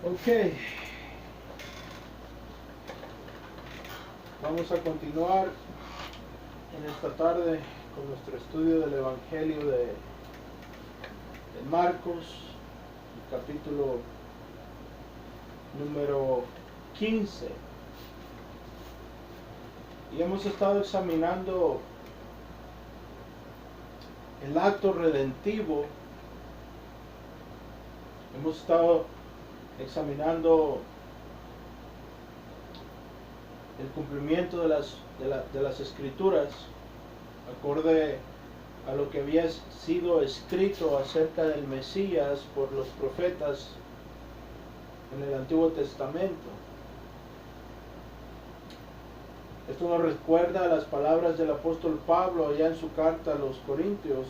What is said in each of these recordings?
Ok, vamos a continuar en esta tarde con nuestro estudio del Evangelio de Marcos, el capítulo número 15. Y hemos estado examinando el acto redentivo. Hemos estado examinando el cumplimiento de las escrituras acorde a lo que había sido escrito acerca del Mesías por los profetas en el Antiguo Testamento. Esto nos recuerda las palabras del apóstol Pablo allá en su carta a los Corintios,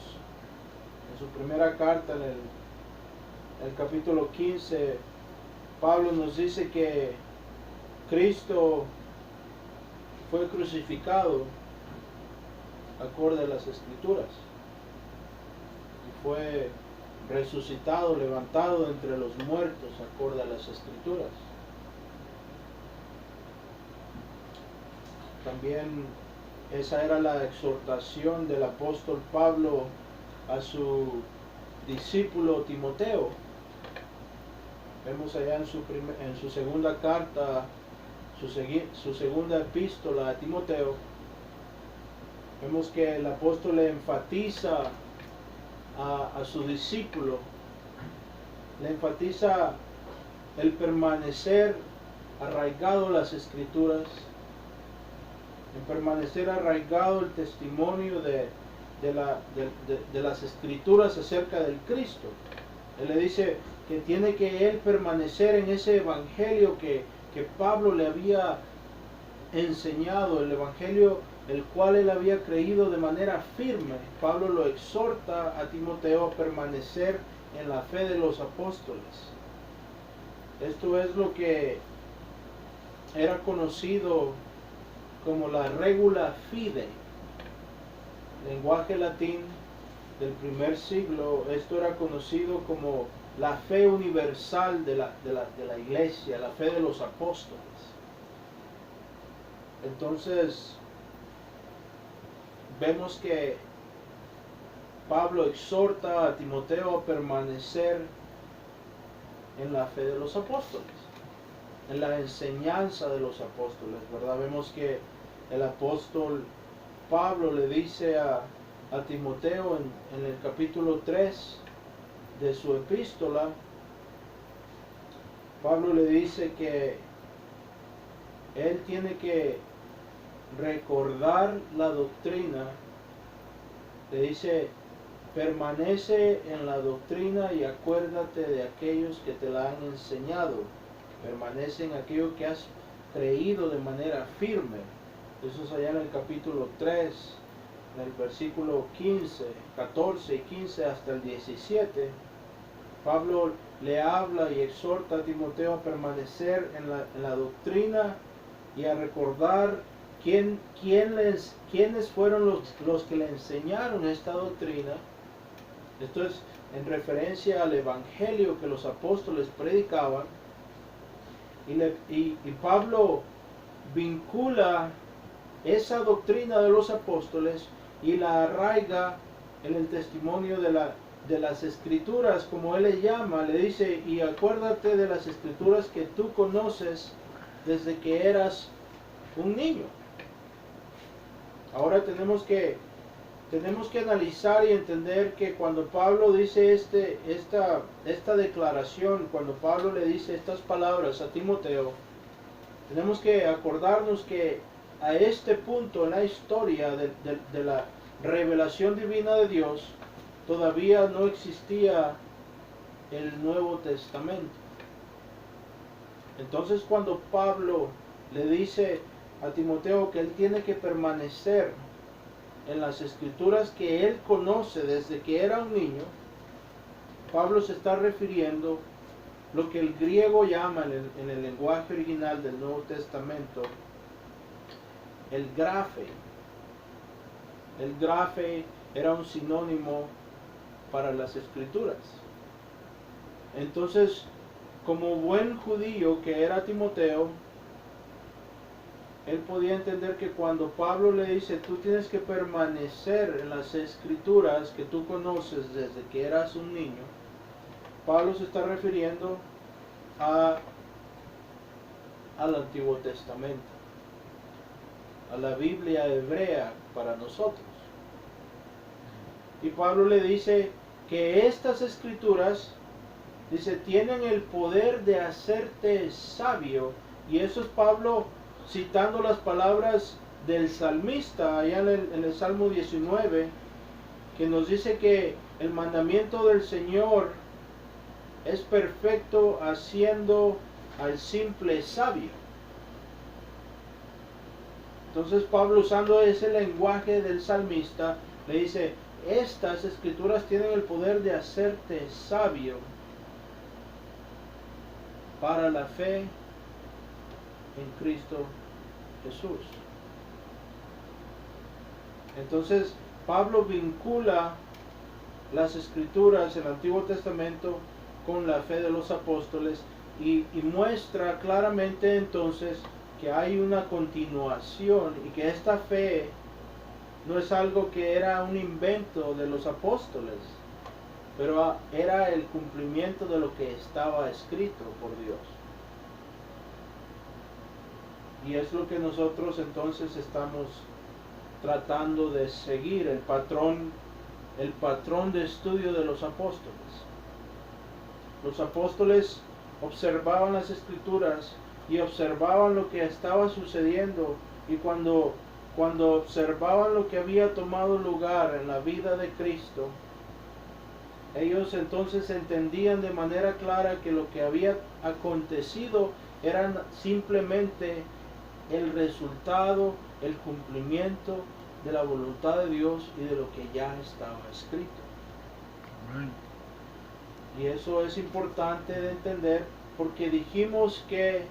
en su primera carta en el capítulo 15. Pablo nos dice que Cristo fue crucificado acorde a las escrituras y fue resucitado, levantado entre los muertos acorde a las escrituras. También esa era la exhortación del apóstol Pablo a su discípulo Timoteo. Vemos allá en su segunda carta, su segunda epístola a Timoteo, vemos que el apóstol le enfatiza a su discípulo, le enfatiza el permanecer arraigado a las escrituras, en permanecer arraigado el testimonio de las escrituras acerca del Cristo. Él le dice que tiene que él permanecer en ese evangelio que Pablo le había enseñado, el evangelio el cual él había creído de manera firme. Pablo lo exhorta a Timoteo a permanecer en la fe de los apóstoles. Esto es lo que era conocido como la regula fidei, lenguaje latín del primer siglo. Esto era conocido como la fe universal de la iglesia, la fe de los apóstoles. Entonces vemos que Pablo exhorta a Timoteo a permanecer en la fe de los apóstoles, en la enseñanza de los apóstoles, ¿verdad? Vemos que el apóstol Pablo le dice a Timoteo en el capítulo 3 de su epístola, Pablo le dice que él tiene que recordar la doctrina. Le dice: permanece en la doctrina y acuérdate de aquellos que te la han enseñado. Permanece en aquello que has creído de manera firme. Eso es allá en el capítulo 3, en el versículo 15, 14 y 15 hasta el 17. Pablo le habla y exhorta a Timoteo a permanecer en la doctrina y a recordar quiénes fueron los que le enseñaron esta doctrina. Esto es en referencia al evangelio que los apóstoles predicaban. Y Pablo vincula esa doctrina de los apóstoles y la arraiga en el testimonio de las escrituras, como él le llama. Le dice: y acuérdate de las escrituras que tú conoces desde que eras un niño. Ahora tenemos que analizar y entender que cuando Pablo dice esta declaración, cuando Pablo le dice estas palabras a Timoteo, tenemos que acordarnos que a este punto en la historia de la revelación divina de Dios, todavía no existía el Nuevo Testamento. Entonces, cuando Pablo le dice a Timoteo que él tiene que permanecer en las escrituras que él conoce desde que era un niño, Pablo se está refiriendo lo que el griego llama en el lenguaje original del Nuevo Testamento el grafe. El grafe era un sinónimo para las escrituras. Entonces, como buen judío que era Timoteo, él podía entender que cuando Pablo le dice, tú tienes que permanecer en las escrituras que tú conoces desde que eras un niño, Pablo se está refiriendo al Antiguo Testamento, a la Biblia hebrea para nosotros. Y Pablo le dice que estas escrituras, dice, tienen el poder de hacerte sabio. Y eso es Pablo citando las palabras del salmista allá en el Salmo 19, que nos dice que el mandamiento del Señor es perfecto, haciendo al simple sabio. Entonces Pablo, usando ese lenguaje del salmista, le dice, estas escrituras tienen el poder de hacerte sabio para la fe en Cristo Jesús. Entonces Pablo vincula las escrituras, el Antiguo Testamento, con la fe de los apóstoles y muestra claramente entonces que hay una continuación y que esta fe no es algo que era un invento de los apóstoles, pero era el cumplimiento de lo que estaba escrito por Dios. Y es lo que nosotros entonces estamos tratando de seguir, el patrón de estudio de los apóstoles. Los apóstoles observaban las escrituras y observaban lo que estaba sucediendo, y cuando observaban lo que había tomado lugar en la vida de Cristo, ellos entonces entendían de manera clara que lo que había acontecido era simplemente el resultado, el cumplimiento de la voluntad de Dios y de lo que ya estaba escrito. Amén. Y eso es importante de entender, porque dijimos que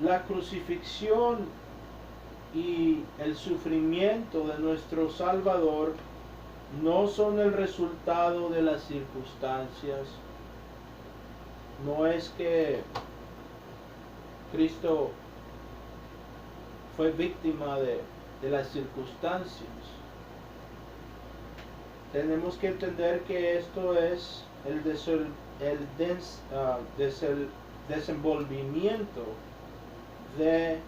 la crucifixión y el sufrimiento de nuestro Salvador no son el resultado de las circunstancias. No es que Cristo fue víctima de las circunstancias. Tenemos que entender que esto es el desenvolvimiento de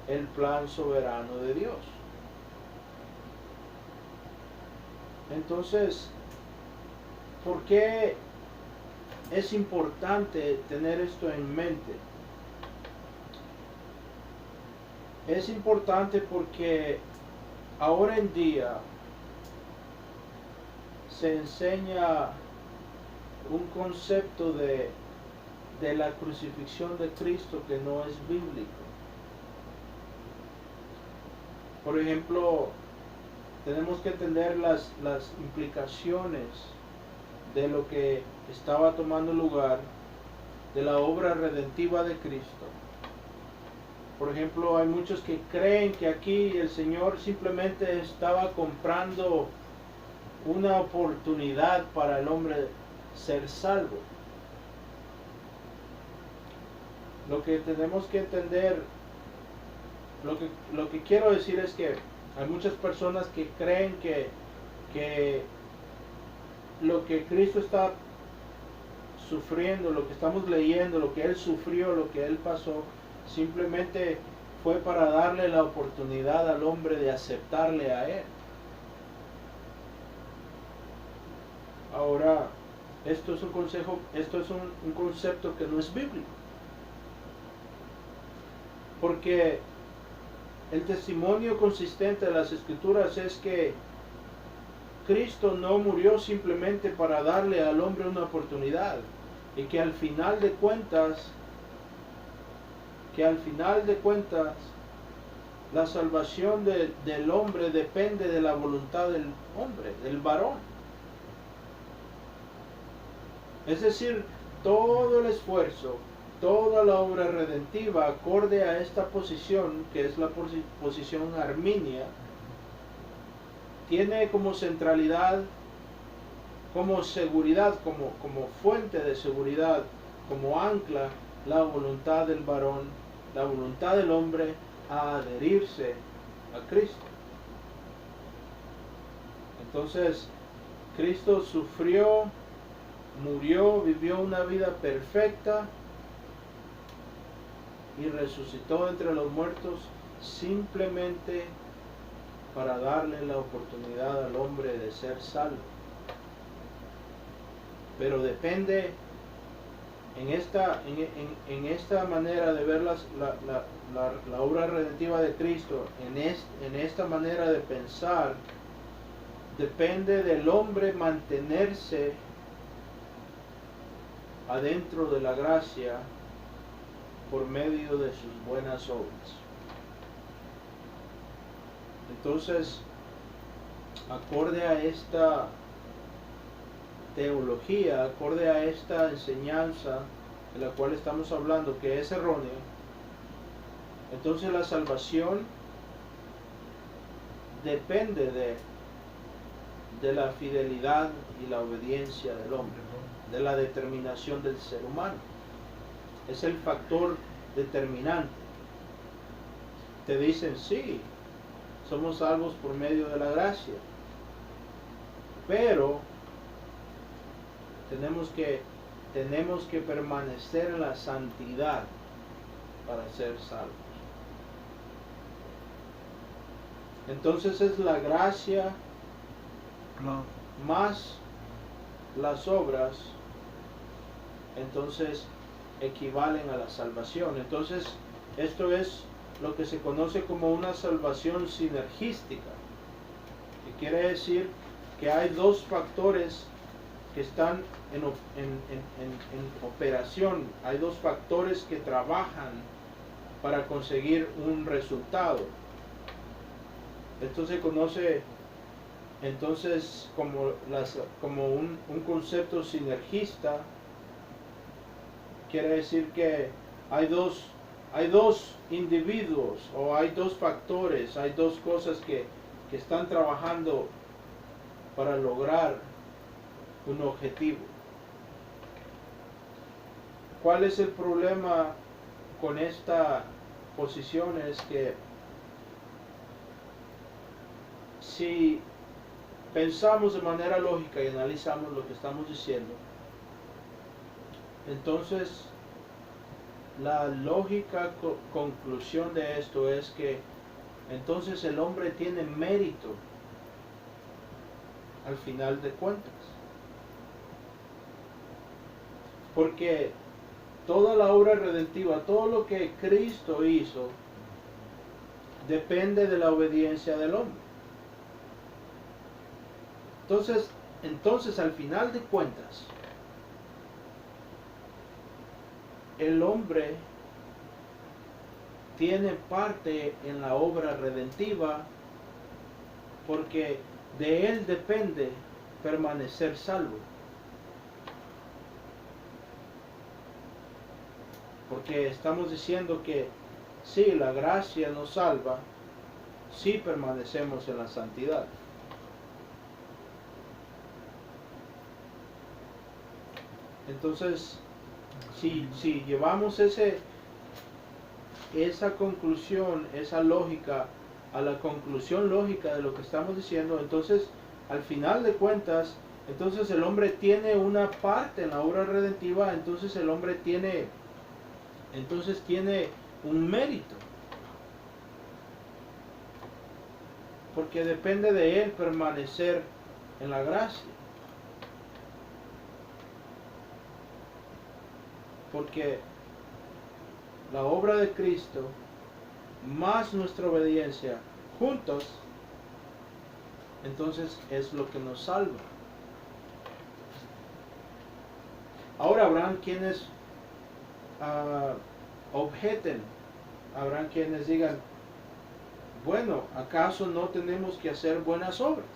el plan soberano de Dios. Entonces, ¿por qué es importante tener esto en mente? Es importante porque ahora en día se enseña un concepto de la crucifixión de Cristo que no es bíblico. Por ejemplo, tenemos que entender las implicaciones de lo que estaba tomando lugar, de la obra redentiva de Cristo. Por ejemplo, hay muchos que creen que aquí el Señor simplemente estaba comprando una oportunidad para el hombre ser salvo. Lo que tenemos que entender, lo que quiero decir es que hay muchas personas que creen que lo que Cristo está sufriendo, lo que estamos leyendo, lo que Él sufrió, lo que Él pasó, simplemente fue para darle la oportunidad al hombre de aceptarle a Él. Ahora, esto es un concepto que no es bíblico. Porque el testimonio consistente de las Escrituras es que Cristo no murió simplemente para darle al hombre una oportunidad, y que al final de cuentas, la salvación del hombre depende de la voluntad del hombre, del varón. Es decir, todo el esfuerzo, toda la obra redentiva acorde a esta posición, que es la posición arminia, tiene como centralidad, como seguridad, como fuente de seguridad, como ancla la voluntad del varón, la voluntad del hombre a adherirse a Cristo. Entonces, Cristo sufrió, murió, vivió una vida perfecta y resucitó entre los muertos simplemente para darle la oportunidad al hombre de ser salvo. Pero depende en esta manera de ver la obra redentiva de Cristo, en esta manera de pensar, depende del hombre mantenerse adentro de la gracia por medio de sus buenas obras. Entonces, acorde a esta teología, acorde a esta enseñanza de la cual estamos hablando, que es errónea, entonces la salvación depende de la fidelidad y la obediencia del hombre, de la determinación del ser humano. Es el factor determinante. Te dicen, sí, somos salvos por medio de la gracia, pero tenemos que permanecer en la santidad para ser salvos. Entonces es la gracia más las obras, entonces equivalen a la salvación. Entonces esto es lo que se conoce como una salvación sinergística, que quiere decir que hay dos factores que están en operación, hay dos factores que trabajan para conseguir un resultado. Esto se conoce entonces como un concepto sinergista. Quiere decir que hay dos individuos, o hay dos factores, hay dos cosas que están trabajando para lograr un objetivo. ¿Cuál es el problema con esta posición? Es que si pensamos de manera lógica y analizamos lo que estamos diciendo, entonces la lógica conclusión de esto es que entonces el hombre tiene mérito al final de cuentas, porque toda la obra redentiva, todo lo que Cristo hizo, depende de la obediencia del hombre. Entonces al final de cuentas, el hombre tiene parte en la obra redentiva, porque de él depende permanecer salvo. Porque estamos diciendo que sí, la gracia nos salva si permanecemos en la santidad. Entonces, si llevamos esa conclusión, esa lógica, a la conclusión lógica de lo que estamos diciendo, entonces, al final de cuentas, entonces el hombre tiene una parte en la obra redentiva, entonces el hombre tiene un mérito, porque depende de él permanecer en la gracia. Porque la obra de Cristo más nuestra obediencia juntos, entonces es lo que nos salva. Ahora habrán quienes objeten, habrán quienes digan, bueno, ¿acaso no tenemos que hacer buenas obras?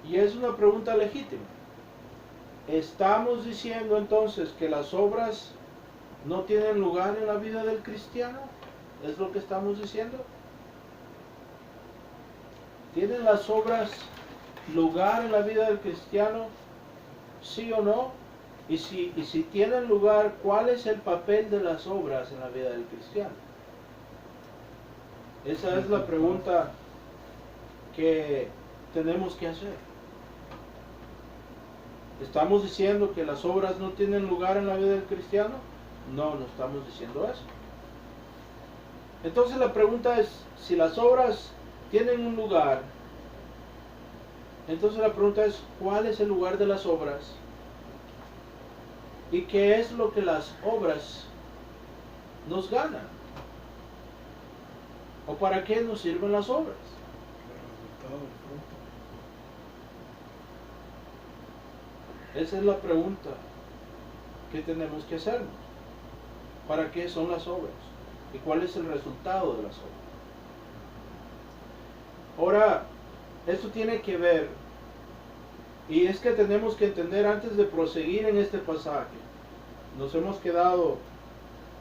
Y es una pregunta legítima. ¿Estamos diciendo entonces que las obras no tienen lugar en la vida del cristiano? ¿Es lo que estamos diciendo? ¿Tienen las obras lugar en la vida del cristiano? ¿Sí o no? Y si tienen lugar, ¿cuál es el papel de las obras en la vida del cristiano? Esa es la pregunta que tenemos que hacer. ¿Estamos diciendo que las obras no tienen lugar en la vida del cristiano? No, no estamos diciendo eso. Entonces la pregunta es, si las obras tienen un lugar, entonces la pregunta es, ¿cuál es el lugar de las obras? ¿Y qué es lo que las obras nos ganan? ¿O para qué nos sirven las obras? Esa es la pregunta que tenemos que hacernos. ¿Para qué son las obras? ¿Y cuál es el resultado de las obras? Ahora, esto tiene que ver, y es que tenemos que entender antes de proseguir en este pasaje. Nos hemos quedado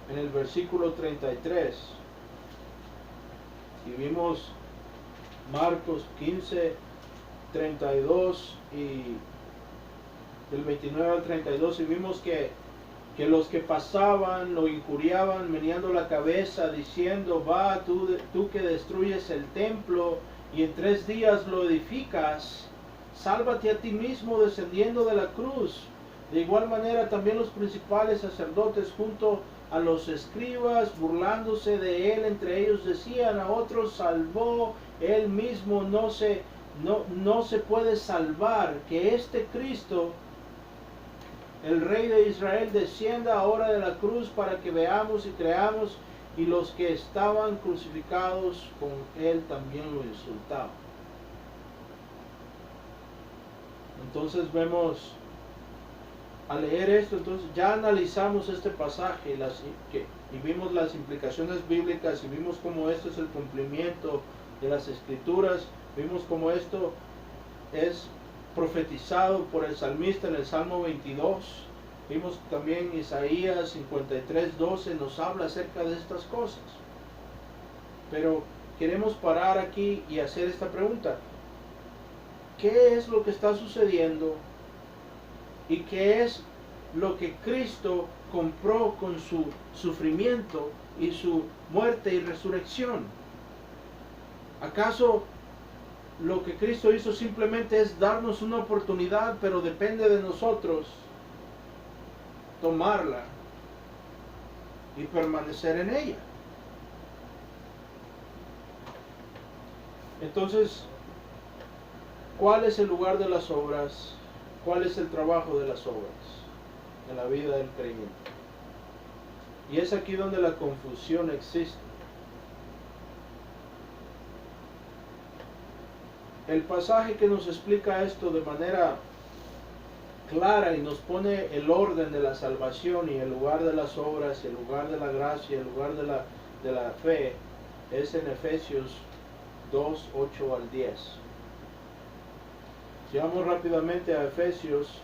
en el versículo 33 y vimos Marcos 15, 32 y del 29 al 32 y vimos que los que pasaban lo injuriaban meneando la cabeza diciendo, va, tú que destruyes el templo y en 3 días lo edificas, sálvate a ti mismo descendiendo de la cruz. De igual manera también los principales sacerdotes junto a los escribas, burlándose de él, entre ellos decían, a otros salvó, él mismo no se puede salvar, que este Cristo, el Rey de Israel, descienda ahora de la cruz para que veamos y creamos. Y los que estaban crucificados con él también lo insultaban. Entonces vemos, al leer esto, entonces ya analizamos este pasaje y vimos las implicaciones bíblicas y vimos cómo esto es el cumplimiento de las escrituras. Vimos cómo esto es profetizado por el salmista en el Salmo 22. Vimos también Isaías 53:12 nos habla acerca de estas cosas. Pero queremos parar aquí y hacer esta pregunta. ¿Qué es lo que está sucediendo? ¿Y qué es lo que Cristo compró con su sufrimiento y su muerte y resurrección? ¿Acaso lo que Cristo hizo simplemente es darnos una oportunidad, pero depende de nosotros tomarla y permanecer en ella? Entonces, ¿cuál es el lugar de las obras? ¿Cuál es el trabajo de las obras en la vida del creyente? Y es aquí donde la confusión existe. El pasaje que nos explica esto de manera clara y nos pone el orden de la salvación y el lugar de las obras y el lugar de la gracia y el lugar de la fe es en Efesios 2, 8 al 10. Si vamos rápidamente a Efesios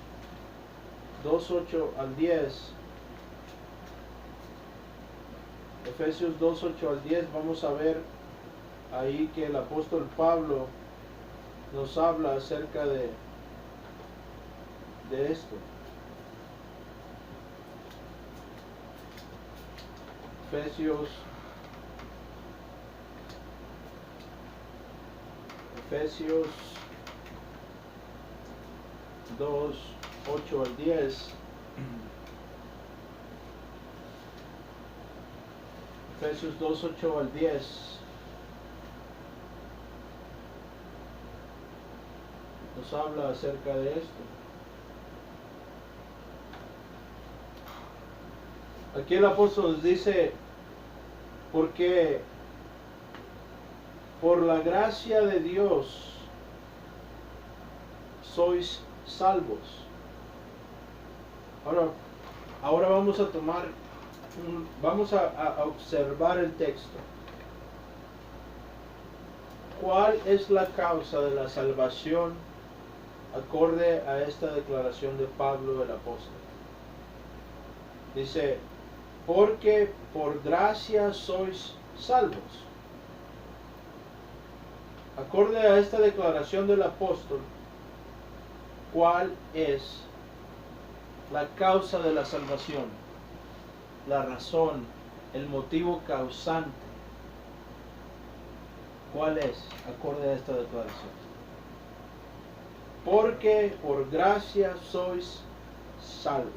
2, 8 al 10. Efesios 2, 8 al 10, vamos a ver ahí que el apóstol Pablo nos habla acerca de esto. Efesios 2, 8 al 10. Efesios 2, 8 al 10. Nos habla acerca de esto. Aquí el apóstol nos dice, porque por la gracia de Dios sois salvos. Ahora vamos a tomar, vamos a observar el texto. ¿Cuál es la causa de la salvación acorde a esta declaración de Pablo el apóstol? Dice, porque por gracia sois salvos. Acorde a esta declaración del apóstol, ¿cuál es la causa de la salvación, la razón, el motivo causante. ¿Cuál es? Acorde a esta declaración. Porque por gracia sois salvos.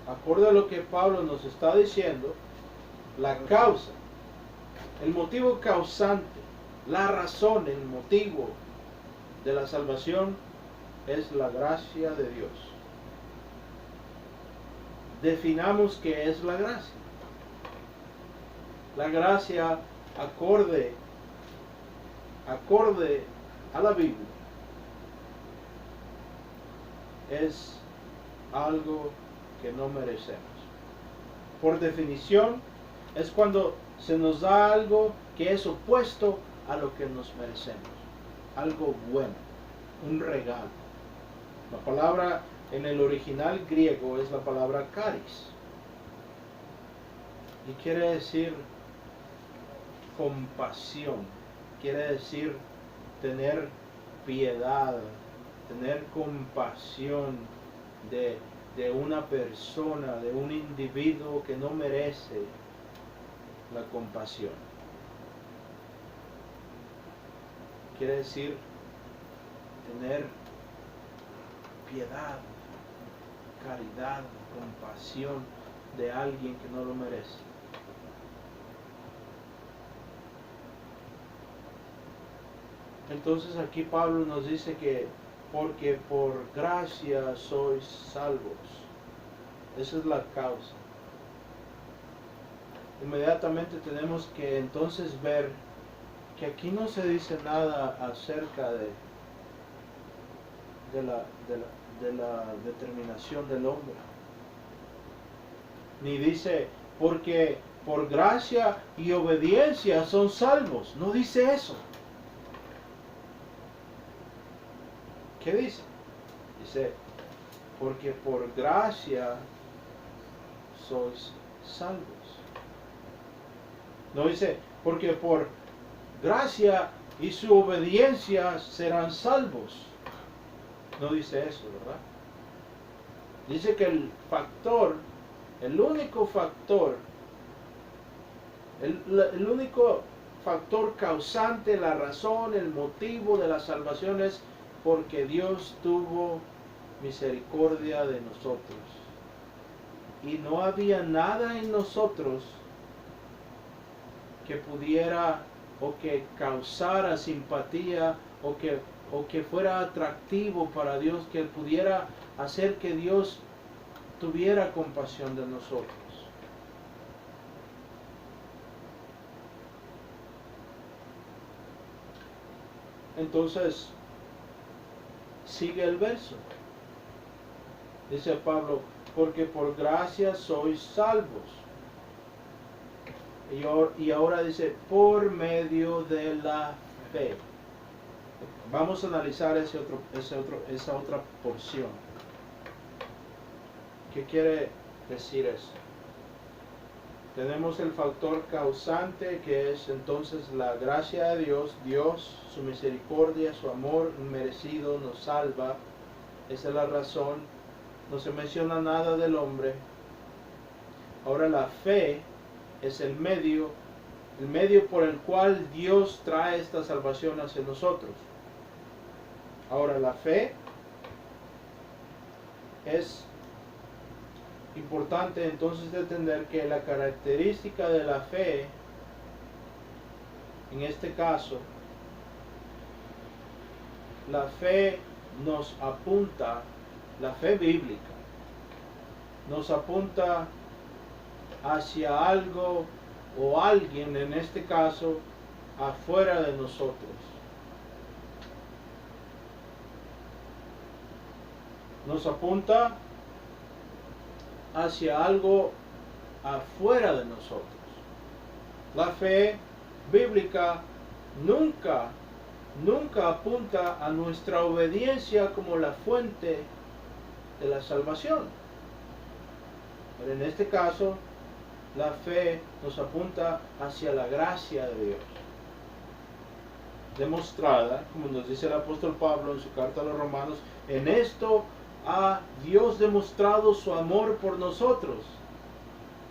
Acorde a lo que Pablo nos está diciendo, la causa, el motivo causante, la razón, el motivo de la salvación es la gracia de Dios. Definamos qué es la gracia. La gracia acorde a la Biblia es algo que no merecemos. Por definición, es cuando se nos da algo que es opuesto a lo que nos merecemos. Algo bueno, un regalo. La palabra en el original griego es la palabra charis. Y quiere decir compasión. Quiere decir tener piedad, tener compasión de una persona, de un individuo que no merece la compasión. Quiere decir tener piedad, caridad, compasión de alguien que no lo merece. Entonces aquí Pablo nos dice que porque por gracia sois salvos. Esa es la causa. Inmediatamente tenemos que entonces ver que aquí no se dice nada acerca de la determinación del hombre. Ni dice porque por gracia y obediencia son salvos. No dice eso. ¿Qué dice? Dice, porque por gracia sois salvos. No dice, porque por gracia y su obediencia serán salvos. No dice eso, ¿verdad? Dice que el único factor causante, la razón, el motivo de la salvación es porque Dios tuvo misericordia de nosotros. Y no había nada en nosotros que pudiera o que causara simpatía o que fuera atractivo para Dios, que pudiera hacer que Dios tuviera compasión de nosotros. Entonces, sigue el verso. Dice Pablo, porque por gracia sois salvos. Y ahora dice, por medio de la fe. Vamos a analizar esa otra porción. ¿Qué quiere decir eso? Tenemos el factor causante, que es entonces la gracia de Dios. Dios, su misericordia, su amor inmerecido nos salva. Esa es la razón. No se menciona nada del hombre. Ahora la fe es el medio por el cual Dios trae esta salvación hacia nosotros. Ahora la fe es importante entonces de entender que la característica de la fe, en este caso, la fe nos apunta, la fe bíblica, nos apunta hacia algo o alguien, en este caso, afuera de nosotros. Nos apunta hacia algo afuera de nosotros. La fe bíblica nunca apunta a nuestra obediencia como la fuente de la salvación. Pero en este caso, la fe nos apunta hacia la gracia de Dios, demostrada, como nos dice el apóstol Pablo en su carta a los Romanos, en esto ha Dios demostrado su amor por nosotros,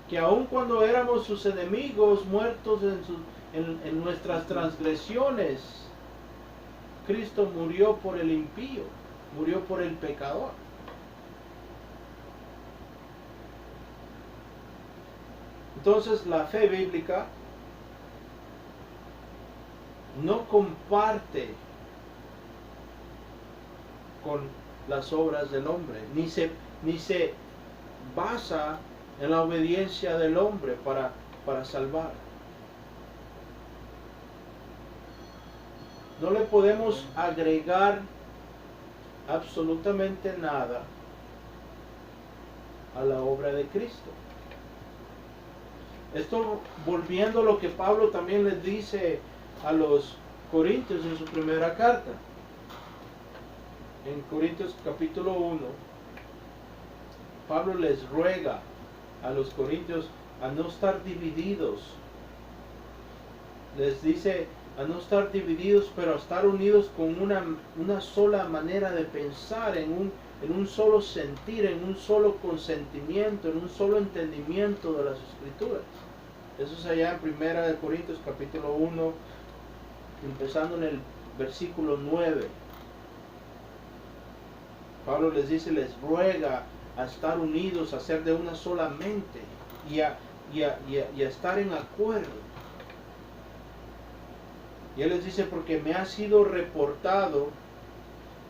que aun cuando éramos sus enemigos, muertos en nuestras transgresiones, Cristo murió por el impío, murió por el pecador. Entonces la fe bíblica no comparte con las obras del hombre, ni se basa en la obediencia del hombre para salvar. No le podemos agregar absolutamente nada a la obra de Cristo. Esto volviendo a lo que Pablo también les dice a los Corintios en su primera carta. En Corintios capítulo 1, Pablo les ruega a los corintios a no estar divididos. Les dice a no estar divididos, pero a estar unidos con una sola manera de pensar, en un solo sentir, en un solo consentimiento, en un solo entendimiento de las Escrituras. Eso es allá en Primera de Corintios capítulo 1, empezando en el versículo 9. Pablo les dice, les ruega a estar unidos, a ser de una sola mente y a estar en acuerdo. Y él les dice, porque me ha sido reportado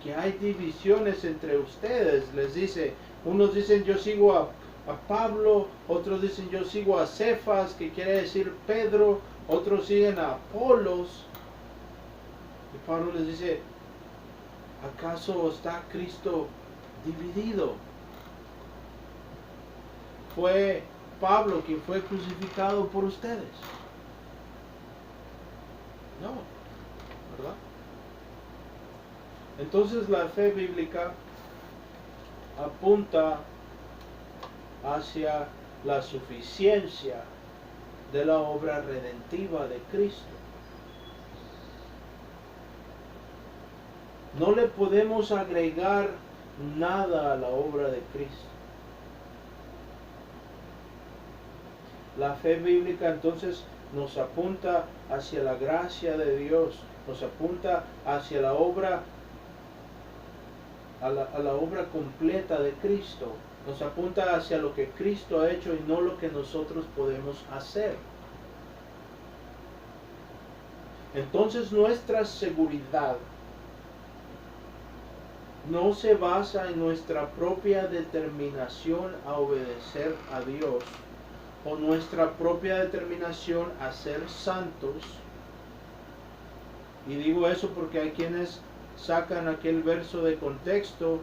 que hay divisiones entre ustedes. Les dice, unos dicen yo sigo a Pablo, otros dicen yo sigo a Cefas, que quiere decir Pedro, otros siguen a Apolos. Y Pablo les dice, ¿acaso está Cristo dividido? Fue Pablo quien fue crucificado por ustedes. No, ¿verdad? Entonces la fe bíblica apunta hacia la suficiencia de la obra redentiva de Cristo. No le podemos agregar nada a la obra de Cristo. La fe bíblica entonces nos apunta hacia la gracia de Dios, nos apunta hacia la obra, a la obra completa de Cristo, nos apunta hacia lo que Cristo ha hecho y no lo que nosotros podemos hacer. Entonces nuestra seguridad no se basa en nuestra propia determinación a obedecer a Dios o nuestra propia determinación a ser santos. Y digo eso porque hay quienes sacan aquel verso de contexto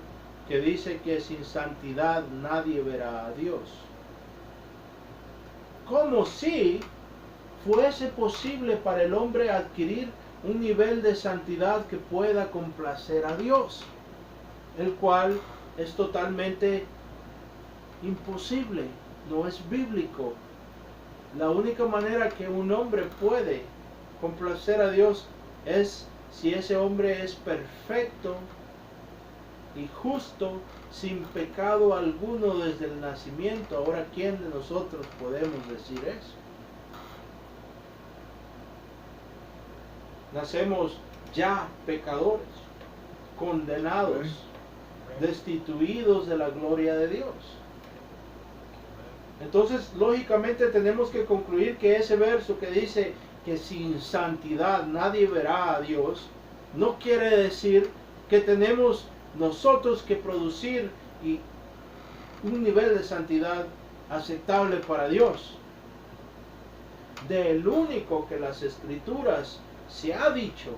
que dice que sin santidad nadie verá a Dios. Como si fuese posible para el hombre adquirir un nivel de santidad que pueda complacer a Dios, el cual es totalmente imposible, no es bíblico. La única manera que un hombre puede complacer a Dios es si ese hombre es perfecto y justo, sin pecado alguno desde el nacimiento. Ahora, ¿quién de nosotros podemos decir eso? Nacemos ya pecadores, condenados, destituidos de la gloria de Dios. Entonces, lógicamente tenemos que concluir que ese verso que dice que sin santidad nadie verá a Dios, no quiere decir que tenemos nosotros que producir un nivel de santidad aceptable para Dios. Del único que las Escrituras se ha dicho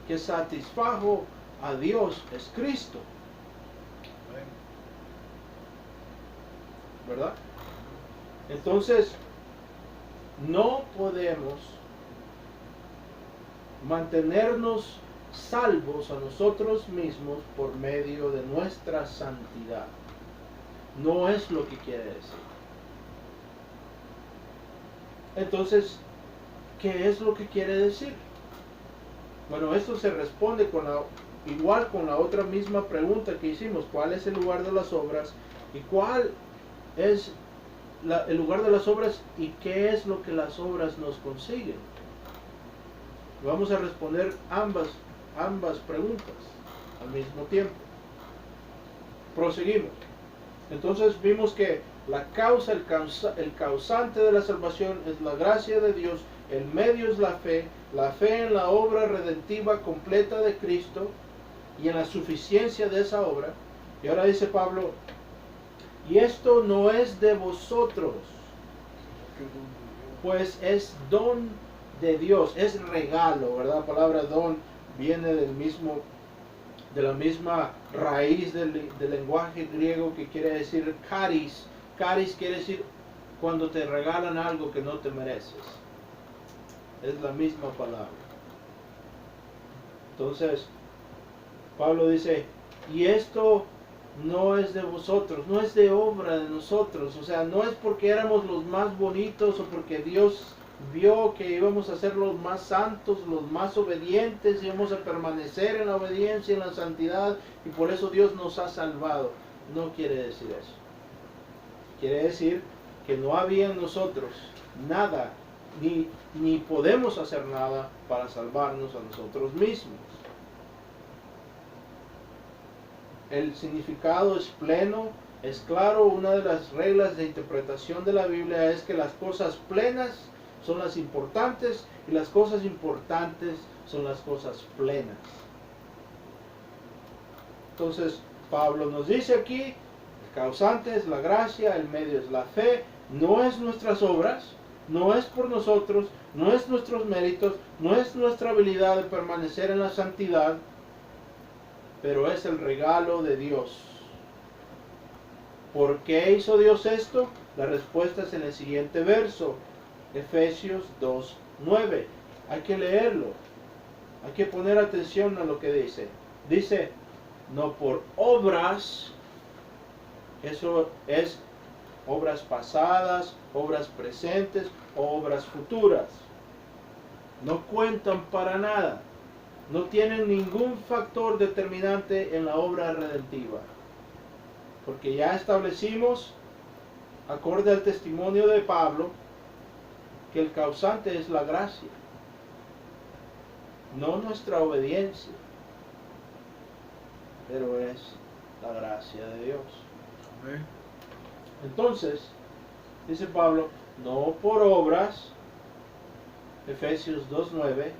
que satisfajo a Dios es Cristo. ¿Verdad? Entonces, no podemos mantenernos salvos a nosotros mismos por medio de nuestra santidad. No es lo que quiere decir. Entonces, ¿qué es lo que quiere decir? Bueno, esto se responde con igual con la otra misma pregunta que hicimos, ¿cuál es el lugar de las obras? ¿Y cuál es el lugar de las obras y qué es lo que las obras nos consiguen? Vamos a responder ambas preguntas al mismo tiempo. Proseguimos. Entonces vimos que la causa, el causante de la salvación es la gracia de Dios, el medio es la fe en la obra redentiva completa de Cristo y en la suficiencia de esa obra. Y ahora dice Pablo, y esto no es de vosotros, pues es don de Dios, es regalo, ¿verdad? La palabra don viene de la misma raíz del lenguaje griego que quiere decir charis. Charis quiere decir cuando te regalan algo que no te mereces. Es la misma palabra. Entonces, Pablo dice, y esto no es de vosotros, no es de obra de nosotros, o sea, no es porque éramos los más bonitos o porque Dios vio que íbamos a ser los más santos, los más obedientes, íbamos a permanecer en la obediencia, en la santidad, y por eso Dios nos ha salvado. No quiere decir eso. Quiere decir que no había en nosotros nada, ni podemos hacer nada para salvarnos a nosotros mismos. El significado es pleno, es claro. Una de las reglas de interpretación de la Biblia es que las cosas plenas son las importantes y las cosas importantes son las cosas plenas. Entonces, Pablo nos dice aquí, el causante es la gracia, el medio es la fe, no es nuestras obras, no es por nosotros, no es nuestros méritos, no es nuestra habilidad de permanecer en la santidad, pero es el regalo de Dios. ¿Por qué hizo Dios esto? La respuesta es en el siguiente verso, Efesios 2:9. Hay que leerlo, hay que poner atención a lo que dice. Dice, no por obras, eso es obras pasadas, obras presentes, obras futuras. No cuentan para nada. No tienen ningún factor determinante en la obra redentiva. Porque ya establecimos, acorde al testimonio de Pablo, que el causante es la gracia, no nuestra obediencia, pero es la gracia de Dios. Amén. Entonces, dice Pablo, no por obras, Efesios 2:9,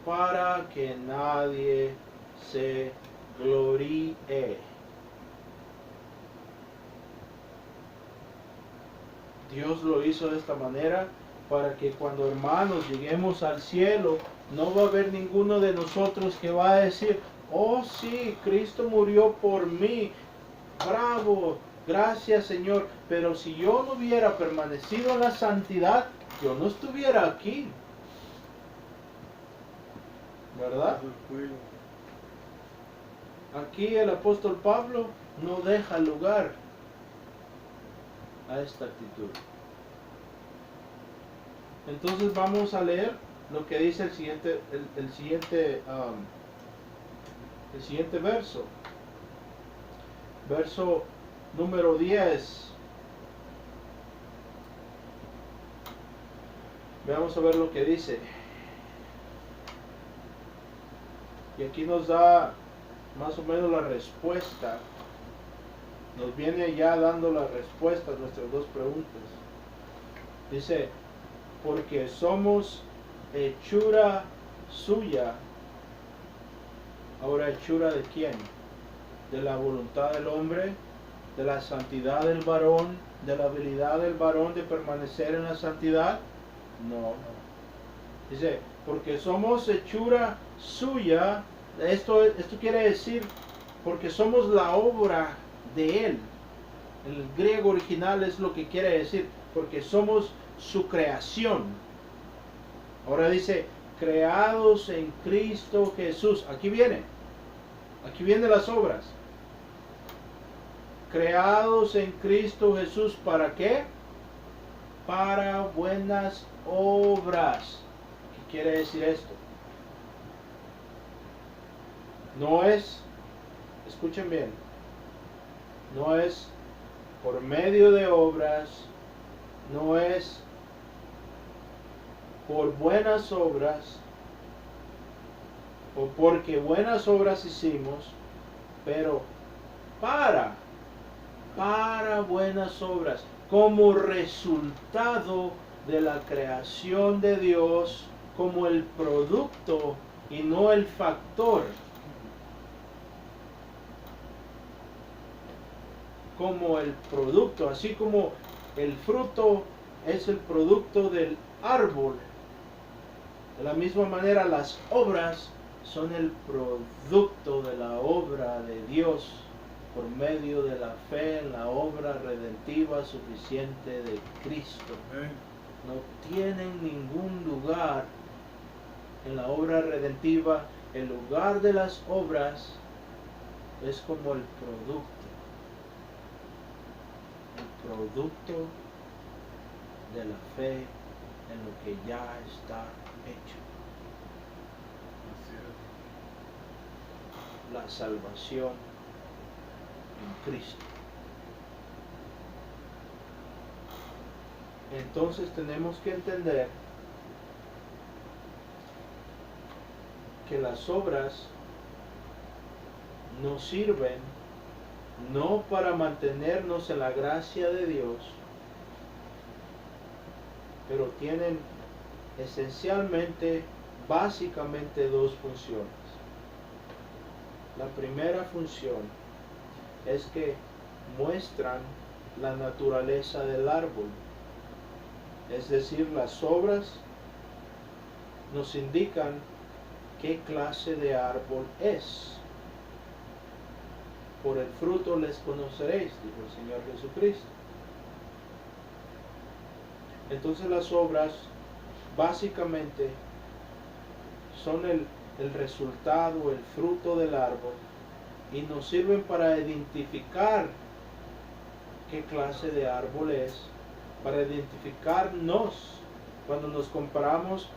para que nadie se gloríe. Dios lo hizo de esta manera para que cuando, hermanos, lleguemos al cielo, no va a haber ninguno de nosotros que va a decir, oh sí, Cristo murió por mí, bravo, gracias Señor, pero si yo no hubiera permanecido en la santidad, yo no estuviera aquí. ¿Verdad? Aquí el apóstol Pablo no deja lugar a esta actitud. Entonces vamos a leer lo que dice el siguiente verso. Verso número 10. Vamos a ver lo que dice. Y aquí nos da más o menos la respuesta. Nos viene ya dando la respuesta a nuestras dos preguntas. Dice, porque somos hechura suya. Ahora, ¿hechura de quién? ¿De la voluntad del hombre? ¿De la santidad del varón? ¿De la habilidad del varón de permanecer en la santidad? No. Dice, porque somos hechura suya. Esto quiere decir, porque somos la obra de Él. El griego original es lo que quiere decir, porque somos su creación. Ahora dice, creados en Cristo Jesús. Aquí vienen las obras. Creados en Cristo Jesús, ¿para qué? Para buenas obras. ¿Qué quiere decir esto? No es, escuchen bien, no es por medio de obras, no es por buenas obras o porque buenas obras hicimos, pero para buenas obras, como resultado de la creación de Dios, como el producto y no el factor. Como el producto, así como el fruto es el producto del árbol, de la misma manera las obras son el producto de la obra de Dios por medio de la fe en la obra redentiva suficiente de Cristo. No tienen ningún lugar en la obra redentiva. El lugar de las obras es como el producto de la fe en lo que ya está hecho. La salvación en Cristo. Entonces tenemos que entender que las obras nos sirven no para mantenernos en la gracia de Dios, pero tienen esencialmente, básicamente dos funciones. La primera función es que muestran la naturaleza del árbol, es decir, las obras nos indican qué clase de árbol es. Por el fruto les conoceréis, dijo el Señor Jesucristo. Entonces las obras básicamente son el resultado, el fruto del árbol, y nos sirven para identificar qué clase de árbol es, para identificarnos cuando nos comparamos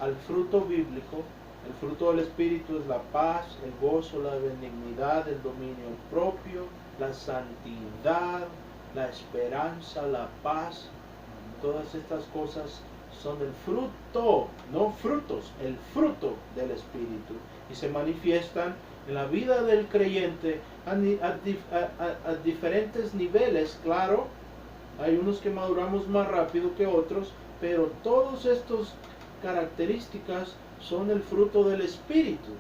al fruto bíblico. El fruto del Espíritu es la paz, el gozo, la benignidad, el dominio propio, la santidad, la esperanza, la paz. Todas estas cosas son el fruto, no frutos, el fruto del Espíritu. Y se manifiestan en la vida del creyente a diferentes niveles, claro. Hay unos que maduramos más rápido que otros, pero todas estas características son el fruto del Espíritu.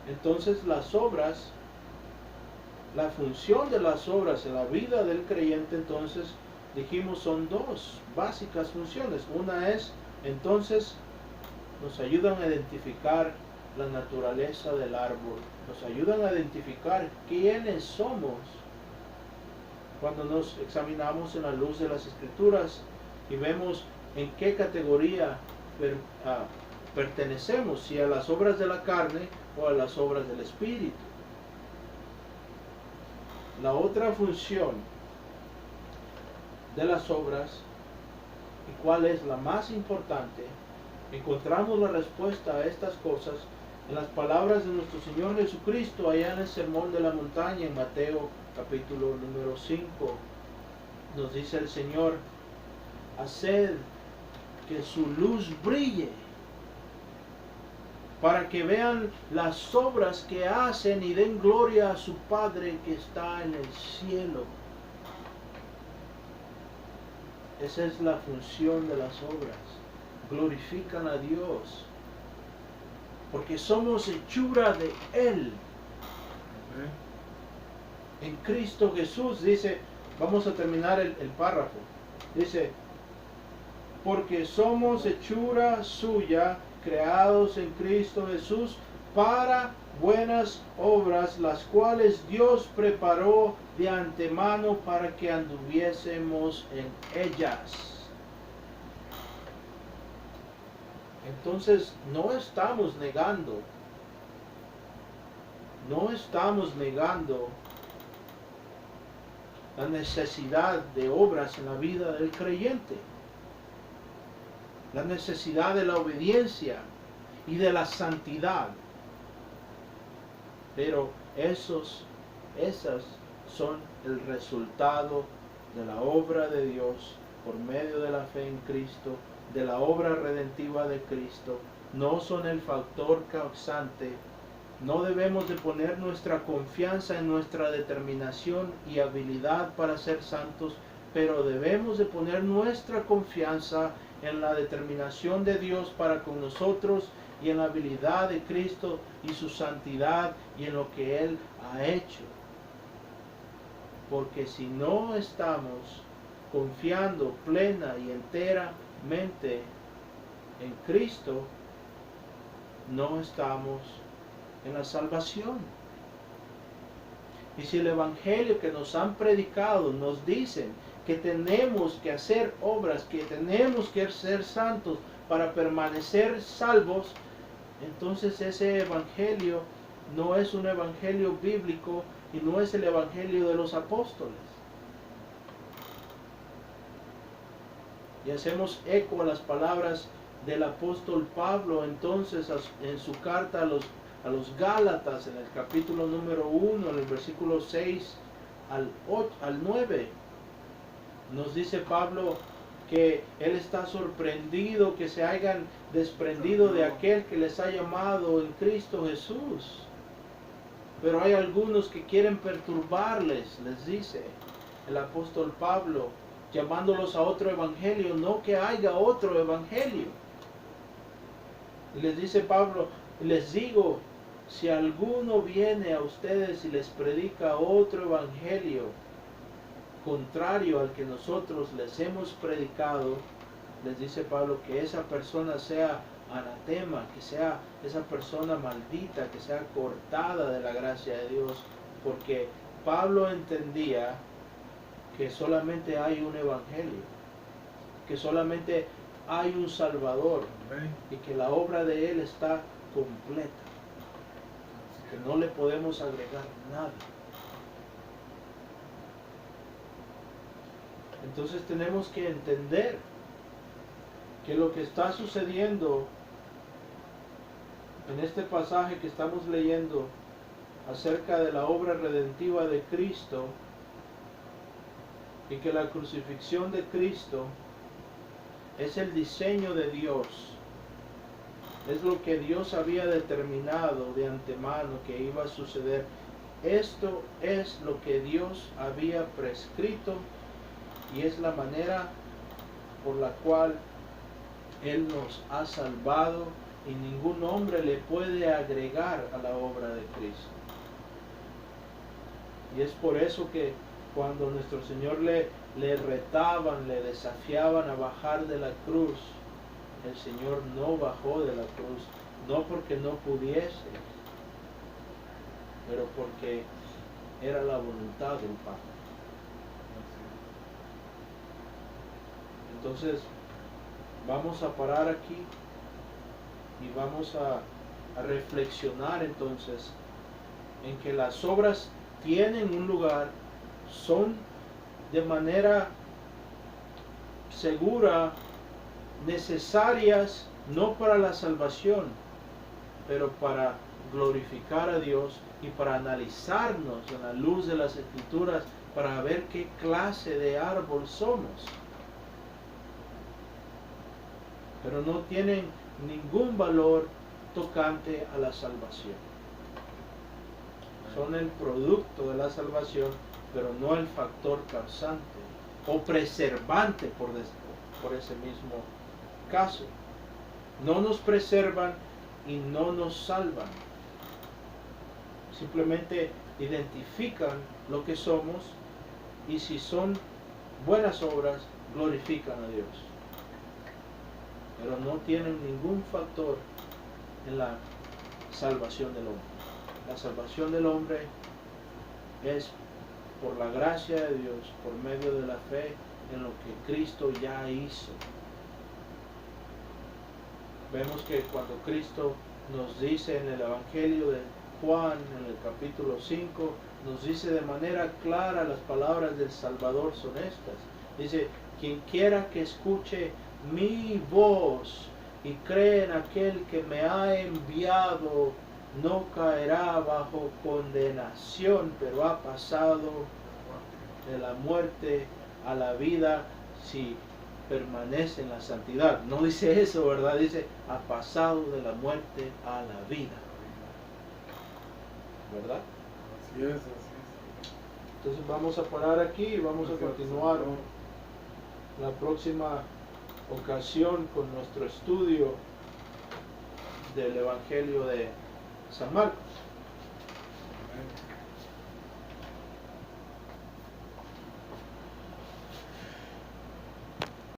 Entonces las obras, la función de las obras en la vida del creyente, entonces dijimos son dos básicas funciones. Una es, entonces, nos ayudan a identificar la naturaleza del árbol, nos ayudan a identificar quiénes somos cuando nos examinamos en la luz de las Escrituras y vemos en qué categoría pertenecemos, si a las obras de la carne o a las obras del Espíritu. La otra función de las obras, y cuál es la más importante, encontramos la respuesta a estas cosas en las palabras de nuestro Señor Jesucristo allá en el Sermón de la Montaña en Mateo capítulo número 5. Nos dice el Señor: haced que su luz brille, para que vean las obras que hacen y den gloria a su Padre que está en el cielo. Esa es la función de las obras. Glorifican a Dios, porque somos hechura de Él. En Cristo Jesús, dice, vamos a terminar el párrafo. Dice, porque somos hechura suya, creados en Cristo Jesús para buenas obras, las cuales Dios preparó de antemano para que anduviésemos en ellas. Entonces no estamos negando la necesidad de obras en la vida del creyente. la necesidad de la obediencia y de la santidad. Pero esas son el resultado de la obra de Dios por medio de la fe en Cristo, de la obra redentiva de Cristo. No son el factor causante. No debemos de poner nuestra confianza en nuestra determinación y habilidad para ser santos, pero debemos de poner nuestra confianza en la determinación de Dios para con nosotros y en la habilidad de Cristo y su santidad y en lo que Él ha hecho. Porque si no estamos confiando plena y enteramente en Cristo, no estamos en la salvación. Y si el evangelio que nos han predicado nos dicen que tenemos que hacer obras, que tenemos que ser santos para permanecer salvos, entonces ese evangelio no es un evangelio bíblico y no es el evangelio de los apóstoles. Y hacemos eco a las palabras del apóstol Pablo entonces en su carta a los Gálatas, en el capítulo número 1, en el versículo 6 al 9. Nos dice Pablo que él está sorprendido que se hayan desprendido de aquel que les ha llamado en Cristo Jesús. Pero hay algunos que quieren perturbarles, les dice el apóstol Pablo, llamándolos a otro evangelio, no que haya otro evangelio. Y les dice Pablo, les digo, si alguno viene a ustedes y les predica otro evangelio contrario al que nosotros les hemos predicado, les dice Pablo, que esa persona sea anatema, que sea esa persona maldita, que sea cortada de la gracia de Dios, porque Pablo entendía que solamente hay un evangelio, que solamente hay un Salvador y que la obra de Él está completa, que no le podemos agregar nada. Entonces tenemos que entender que lo que está sucediendo en este pasaje que estamos leyendo acerca de la obra redentiva de Cristo y que la crucifixión de Cristo es el diseño de Dios, es lo que Dios había determinado de antemano que iba a suceder. Esto es lo que Dios había prescrito y es la manera por la cual Él nos ha salvado y ningún hombre le puede agregar a la obra de Cristo. Y es por eso que cuando nuestro Señor le retaban, le desafiaban a bajar de la cruz, el Señor no bajó de la cruz, no porque no pudiese, pero porque era la voluntad del Padre. Entonces, vamos a parar aquí y vamos a reflexionar entonces en que las obras tienen un lugar, son de manera segura necesarias, no para la salvación, pero para glorificar a Dios y para analizarnos en la luz de las Escrituras para ver qué clase de árbol somos. Pero no tienen ningún valor tocante a la salvación. Son el producto de la salvación, pero no el factor causante o preservante por ese mismo caso. No nos preservan y no nos salvan. Simplemente identifican lo que somos y si son buenas obras, glorifican a Dios. Pero no tienen ningún factor en la salvación del hombre. La salvación del hombre es por la gracia de Dios, por medio de la fe en lo que Cristo ya hizo. Vemos que cuando Cristo nos dice en el Evangelio de Juan, en el capítulo 5, nos dice de manera clara las palabras del Salvador son estas. Dice, quien quiera que escuche mi voz y cree en aquel que me ha enviado, no caerá bajo condenación, pero ha pasado de la muerte a la vida si permanece en la santidad. No dice eso, ¿verdad? Dice, ha pasado de la muerte a la vida. ¿Verdad? Así es, así es. Entonces vamos a parar aquí y vamos a continuar la próxima ocasión con nuestro estudio del Evangelio de San Marcos. Amén.